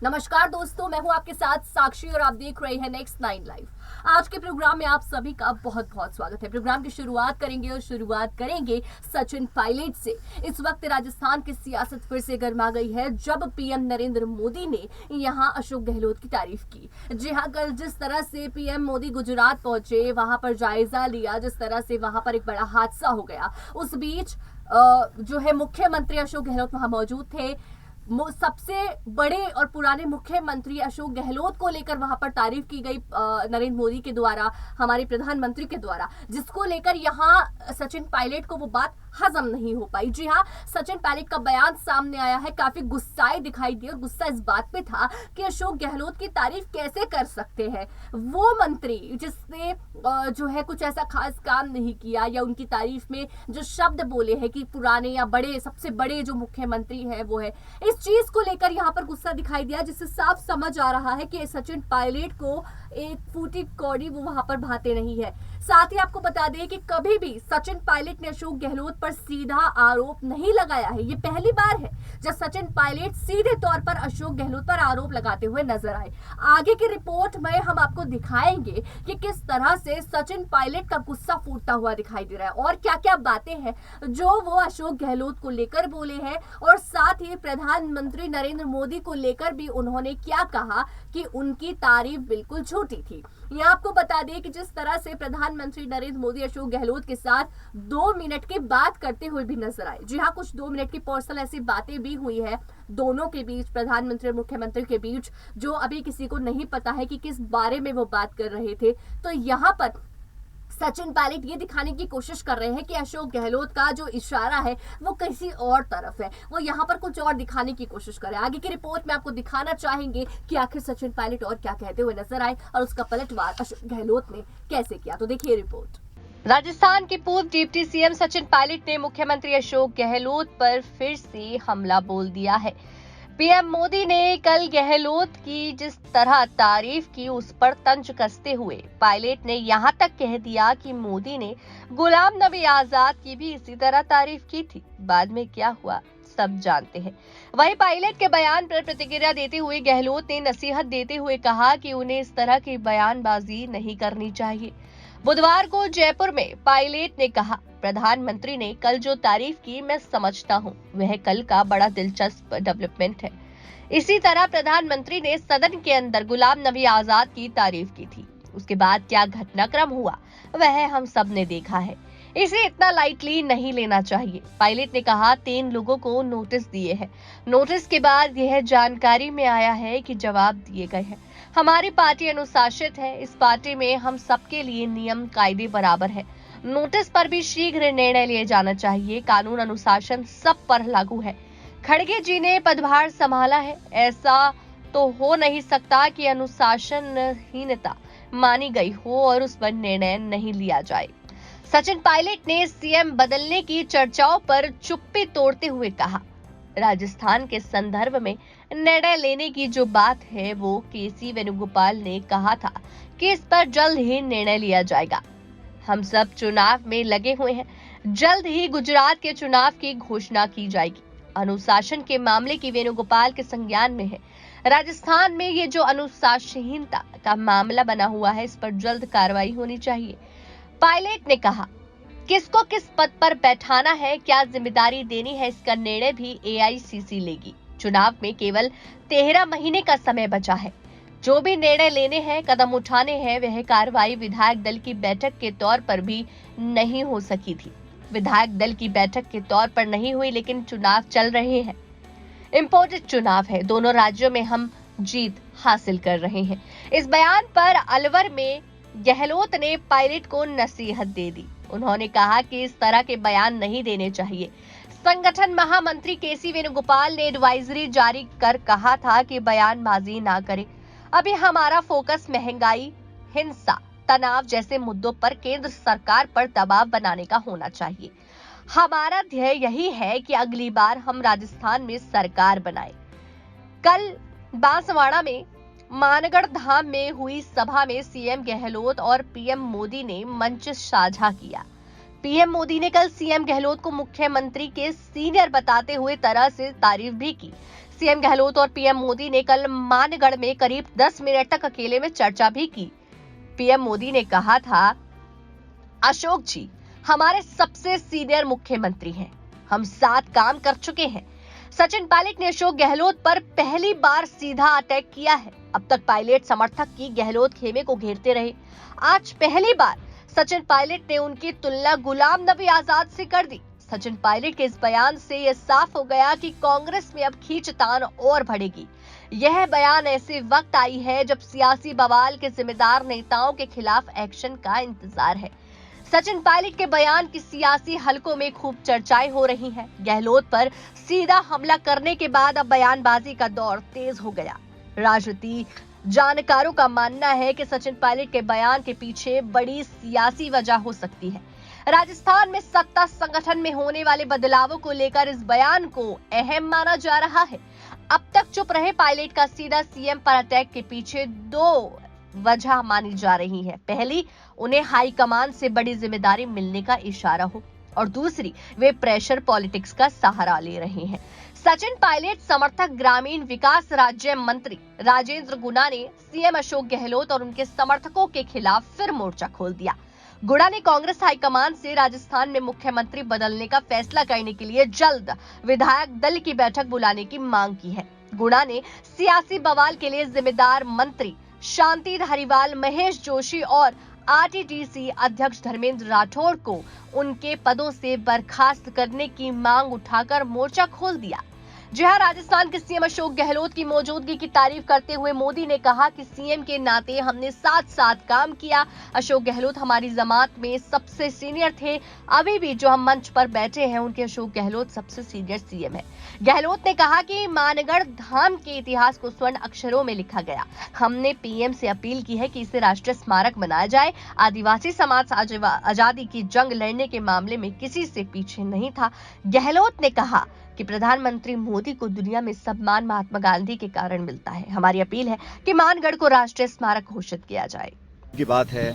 नमस्कार दोस्तों, मैं हूं आपके साथ साक्षी और आप देख रहे हैं नेक्स्ट 9 लाइव। आज के प्रोग्राम में आप सभी का बहुत बहुत स्वागत है। प्रोग्राम की शुरुआत करेंगे सचिन पायलट से। इस वक्त राजस्थान की सियासत फिर से गर्मा गई है जब पीएम नरेंद्र मोदी ने यहां अशोक गहलोत की तारीफ की। जी हां, कल जिस तरह से पीएम मोदी गुजरात पहुंचे, वहां पर जायजा लिया, जिस तरह से वहां पर एक बड़ा हादसा हो गया, उस बीच जो है मुख्यमंत्री अशोक गहलोत वहां मौजूद थे। सबसे बड़े और पुराने मुख्यमंत्री अशोक गहलोत को लेकर वहां पर तारीफ की गई नरेंद्र मोदी के द्वारा, हमारे प्रधानमंत्री के द्वारा, जिसको लेकर यहां सचिन पायलट को वो बात हजम नहीं हो पाई। जी हां, सचिन पायलट का बयान सामने आया है, काफी गुस्साए दिखाई दिए और गुस्सा इस बात पे था कि अशोक गहलोत की तारीफ कैसे कर सकते हैं वो मंत्री जिसने जो है कुछ ऐसा खास काम नहीं किया, या उनकी तारीफ में जो शब्द बोले हैं कि पुराने या बड़े, सबसे बड़े जो मुख्यमंत्री है वो है। इस चीज को लेकर यहाँ पर गुस्सा दिखाई दिया, जिससे साफ समझ आ रहा है कि सचिन पायलट को एक फूटी कौड़ी वो वहां पर भाते नहीं है। साथ ही आपको बता दें कि कभी भी सचिन पायलट ने अशोक गहलोत पर सीधा आरोप नहीं लगाया है। ये पहली बार है जब सचिन पायलट सीधे तौर पर अशोक गहलोत पर आरोप लगाते हुए नजर आए। आगे की रिपोर्ट में हम आपको दिखाएंगे कि किस तरह से सचिन पायलट का गुस्सा फूटता हुआ दिखाई दे रहा है और क्या क्या बातें हैं जो वो अशोक गहलोत को लेकर बोले हैं, और साथ ही प्रधानमंत्री नरेंद्र मोदी को लेकर भी उन्होंने क्या कहा कि उनकी तारीफ बिल्कुल झूठी थी। यहाँ आपको बता दें कि जिस तरह से प्रधानमंत्री नरेंद्र मोदी अशोक गहलोत के साथ 2 मिनट की बात करते हुए भी नजर आए। जी हाँ, कुछ 2 मिनट की पर्सनल ऐसी बातें भी हुई है दोनों के बीच, प्रधानमंत्री और मुख्यमंत्री के बीच, जो अभी किसी को नहीं पता है कि किस बारे में वो बात कर रहे थे। तो यहाँ पर सचिन पायलट ये दिखाने की कोशिश कर रहे हैं कि अशोक गहलोत का जो इशारा है वो किसी और तरफ है, वो यहाँ पर कुछ और दिखाने की कोशिश कर रहे हैं। आगे की रिपोर्ट में आपको दिखाना चाहेंगे कि आखिर सचिन पायलट और क्या कहते हुए नजर आए और उसका पलटवार अशोक गहलोत ने कैसे किया। तो देखिए रिपोर्ट। राजस्थान के पूर्व डिप्टी सीएम सचिन पायलट ने मुख्यमंत्री अशोक गहलोत पर फिर से हमला बोल दिया है। पीएम मोदी ने कल गहलोत की जिस तरह तारीफ की, उस पर तंज कसते हुए पायलट ने यहां तक कह दिया कि मोदी ने गुलाम नबी आजाद की भी इसी तरह तारीफ की थी। बाद में क्या हुआ सब जानते हैं। वहीं पायलट के बयान पर प्रतिक्रिया देते हुए गहलोत ने नसीहत देते हुए कहा कि उन्हें इस तरह की बयानबाजी नहीं करनी चाहिए। बुधवार को जयपुर में पायलट ने कहा, प्रधानमंत्री ने कल जो तारीफ की मैं समझता हूं वह कल का बड़ा दिलचस्प डेवलपमेंट है। इसी तरह प्रधानमंत्री ने सदन के अंदर गुलाम नबी आजाद की तारीफ की थी। उसके बाद क्या घटनाक्रम हुआ वह हम सब ने देखा है, इसे इतना लाइटली नहीं लेना चाहिए। पायलट ने कहा, 3 लोगों को नोटिस दिए हैं। नोटिस के बाद यह जानकारी में आया है कि जवाब दिए गए हैं। हमारी पार्टी अनुशासित है, इस पार्टी में हम सबके लिए नियम कायदे बराबर है। नोटिस पर भी शीघ्र निर्णय लिया जाना चाहिए। कानून अनुशासन सब पर लागू है। खड़गे जी ने पदभार संभाला है, ऐसा तो हो नहीं सकता कि अनुशासनहीनता मानी गई हो और उस पर निर्णय नहीं लिया जाए। सचिन पायलट ने सीएम बदलने की चर्चाओं पर चुप्पी तोड़ते हुए कहा, राजस्थान के संदर्भ में निर्णय लेने की जो बात है वो केसी वेणुगोपाल ने कहा था कि इस पर जल्द ही निर्णय लिया जाएगा। हम सब चुनाव में लगे हुए हैं, जल्द ही गुजरात के चुनाव की घोषणा की जाएगी। अनुशासन के मामले की वेणुगोपाल के संज्ञान में है। राजस्थान में ये जो अनुशासनहीनता का मामला बना हुआ है, इस पर जल्द कार्रवाई होनी चाहिए। पायलट ने कहा, किसको किस पद पर बैठाना है, क्या जिम्मेदारी देनी है, इसका निर्णय भी एआईसीसी लेगी। चुनाव में केवल 13 महीने का समय बचा है। जो भी निर्णय लेने हैं, कदम उठाने हैं, वह कार्रवाई विधायक दल की बैठक के तौर पर भी नहीं हो सकी थी। विधायक दल की बैठक के तौर पर नहीं हुई, लेकिन चुनाव चल रहे हैं। इम्पोर्टेंट चुनाव है, दोनों राज्यों में हम जीत हासिल कर रहे हैं। इस बयान पर अलवर में गहलोत ने पायलट को नसीहत दे दी। उन्होंने कहा कि इस तरह के बयान नहीं देने चाहिए। संगठन महामंत्री केसी वेणुगोपाल ने एडवाइजरी जारी कर कहा था कि बयानबाजी ना करें। अभी हमारा फोकस महंगाई, हिंसा, तनाव जैसे मुद्दों पर केंद्र सरकार पर दबाव बनाने का होना चाहिए। हमारा ध्येय यही है कि अगली बार हम राजस्थान में सरकार बनाए। कल बांसवाड़ा में मानगढ़ धाम में हुई सभा में सीएम गहलोत और पीएम मोदी ने मंच साझा किया। पीएम मोदी ने कल सीएम गहलोत को मुख्यमंत्री के सीनियर बताते हुए तरह से तारीफ भी की। सीएम गहलोत और पीएम मोदी ने कल मानगढ़ में करीब 10 मिनट तक अकेले में चर्चा भी की। पीएम मोदी ने कहा था, अशोक जी हमारे सबसे सीनियर मुख्यमंत्री हैं, हम साथ काम कर चुके हैं। सचिन पायलट ने अशोक गहलोत पर पहली बार सीधा अटैक किया है। अब तक पायलट समर्थक की गहलोत खेमे को घेरते रहे। आज पहली बार सचिन पायलट ने उनकी तुलना गुलाम नबी आजाद से कर दी। सचिन पायलट के इस बयान से यह साफ हो गया कि कांग्रेस में अब खींचतान और बढ़ेगी। यह बयान ऐसे वक्त आई है जब सियासी बवाल के जिम्मेदार नेताओं के खिलाफ एक्शन का इंतजार है। सचिन पायलट के बयान की सियासी हलकों में खूब चर्चाएं हो रही हैं। गहलोत पर सीधा हमला करने के बाद अब बयानबाजी का दौर तेज हो गया। राजनीति जानकारों का मानना है कि सचिन पायलट के बयान के पीछे बड़ी सियासी वजह हो सकती है। राजस्थान में सत्ता संगठन में होने वाले बदलावों को लेकर इस बयान को अहम माना जा रहा है। अब तक चुप रहे पायलट का सीधा सीएम पर अटैक के पीछे दो वजह मानी जा रही है। पहली, उन्हें हाईकमान से बड़ी जिम्मेदारी मिलने का इशारा हो, और दूसरी, वे प्रेशर पॉलिटिक्स का सहारा ले रहे हैं। सचिन पायलट समर्थक ग्रामीण विकास राज्य मंत्री राजेंद्र गुना ने सीएम अशोक गहलोत और उनके समर्थकों के खिलाफ फिर मोर्चा खोल दिया। गुना ने कांग्रेस हाईकमान से राजस्थान में मुख्यमंत्री बदलने का फैसला करने के लिए जल्द विधायक दल की बैठक बुलाने की मांग की है। गुना ने सियासी बवाल के लिए जिम्मेदार मंत्री शांति धारीवाल, महेश जोशी और आरटीडीसी अध्यक्ष धर्मेंद्र राठौड़ को उनके पदों से बर्खास्त करने की मांग उठाकर मोर्चा खोल दिया। जहां राजस्थान के सीएम अशोक गहलोत की मौजूदगी की तारीफ करते हुए मोदी ने कहा कि सीएम के नाते हमने साथ साथ काम किया। अशोक गहलोत हमारी जमात में सबसे सीनियर थे। अभी भी जो हम मंच पर बैठे हैं उनके अशोक गहलोत सबसे सीनियर सीएम है। गहलोत ने कहा कि मानगढ़ धाम के इतिहास को स्वर्ण अक्षरों में लिखा गया। हमने पीएम से अपील की है कि इसे राष्ट्रीय स्मारक बनाया जाए। आदिवासी समाज आजादी की जंग लड़ने के मामले में किसी से पीछे नहीं था। गहलोत ने कहा कि प्रधानमंत्री मोदी को दुनिया में सम्मान महात्मा गांधी के कारण मिलता है। हमारी अपील है कि मानगढ़ को राष्ट्रीय स्मारक घोषित किया जाए। की बात है,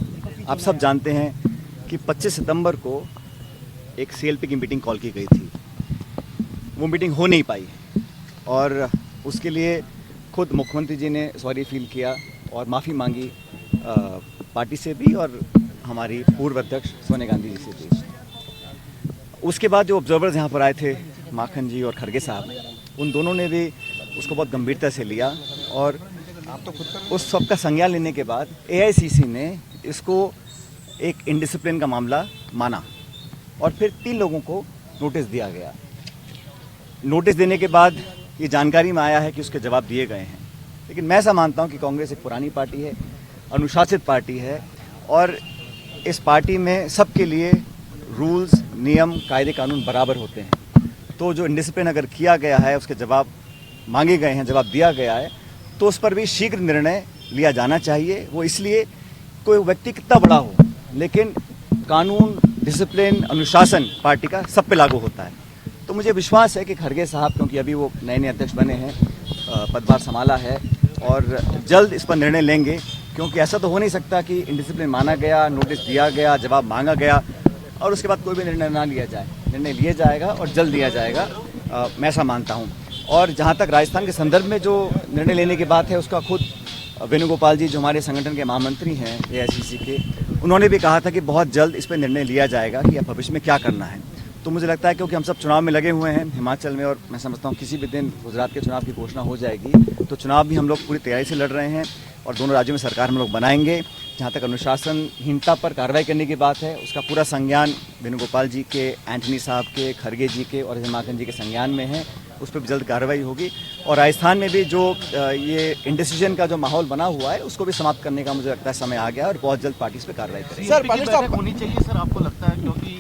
आप सब जानते हैं कि 25 सितंबर को एक सीएलपी की मीटिंग कॉल की गई थी। वो मीटिंग हो नहीं पाई और उसके लिए खुद मुख्यमंत्री जी ने सॉरी फील किया और माफ़ी मांगी पार्टी से भी और हमारी पूर्व अध्यक्ष सोनिया गांधी जी से भी। उसके बाद जो ऑब्जर्वर्स यहाँ पर आए थे, माखन जी और खड़गे साहब, उन दोनों ने भी उसको बहुत गंभीरता से लिया और उस सब का संज्ञान लेने के बाद एआईसीसी ने इसको एक इनडिसिप्लिन का मामला माना और फिर 3 लोगों को नोटिस दिया गया। नोटिस देने के बाद ये जानकारी में आया है कि उसके जवाब दिए गए हैं। लेकिन मैं ऐसा मानता हूँ कि कांग्रेस एक पुरानी पार्टी है, अनुशासित पार्टी है और इस पार्टी में सबके लिए रूल्स, नियम, कायदे कानून बराबर होते हैं। तो जो इंडिसिप्लिन अगर किया गया है, उसके जवाब मांगे गए हैं, जवाब दिया गया है, तो उस पर भी शीघ्र निर्णय लिया जाना चाहिए। वो इसलिए कोई व्यक्ति कितना बड़ा हो, लेकिन कानून, डिसिप्लिन, अनुशासन पार्टी का सब पे लागू होता है। तो मुझे विश्वास है कि खड़गे साहब, क्योंकि अभी वो नए अध्यक्ष बने हैं, पदभार संभाला है और जल्द इस पर निर्णय लेंगे, क्योंकि ऐसा तो हो नहीं सकता कि इंडिसिप्लिन माना गया, नोटिस दिया गया, जवाब मांगा गया और उसके बाद कोई भी निर्णय ना लिया जाए। निर्णय लिया जाएगा और जल्द लिया जाएगा, मैं ऐसा मानता हूँ। और जहाँ तक राजस्थान के संदर्भ में जो निर्णय लेने की बात है, उसका खुद वेणुगोपाल जी, जो हमारे संगठन के महामंत्री हैं एआईसीसी के, उन्होंने भी कहा था कि बहुत जल्द इस पर निर्णय लिया जाएगा कि अब भविष्य में क्या करना है। तो मुझे लगता है क्योंकि हम सब चुनाव में लगे हुए हैं हिमाचल में, और मैं समझता हूँ किसी भी दिन गुजरात के चुनाव की घोषणा हो जाएगी, तो चुनाव भी हम लोग पूरी तैयारी से लड़ रहे हैं और दोनों राज्यों में सरकार हम लोग बनाएंगे। जहाँ तक अनुशासनहीनता पर कार्रवाई करने की बात है, उसका पूरा संज्ञान वेणुगोपाल जी के, एंटनी साहब के, खड़गे जी के और माखन जी के संज्ञान में है। उस पर भी जल्द कार्रवाई होगी और राजस्थान में भी जो ये इंडिसीजन का जो माहौल बना हुआ है, उसको भी समाप्त करने का मुझे लगता है समय आ गया और बहुत जल्द पार्टी इस पर कार्रवाई करेगी। सर, बैठक होनी चाहिए सर, आपको लगता है? क्योंकि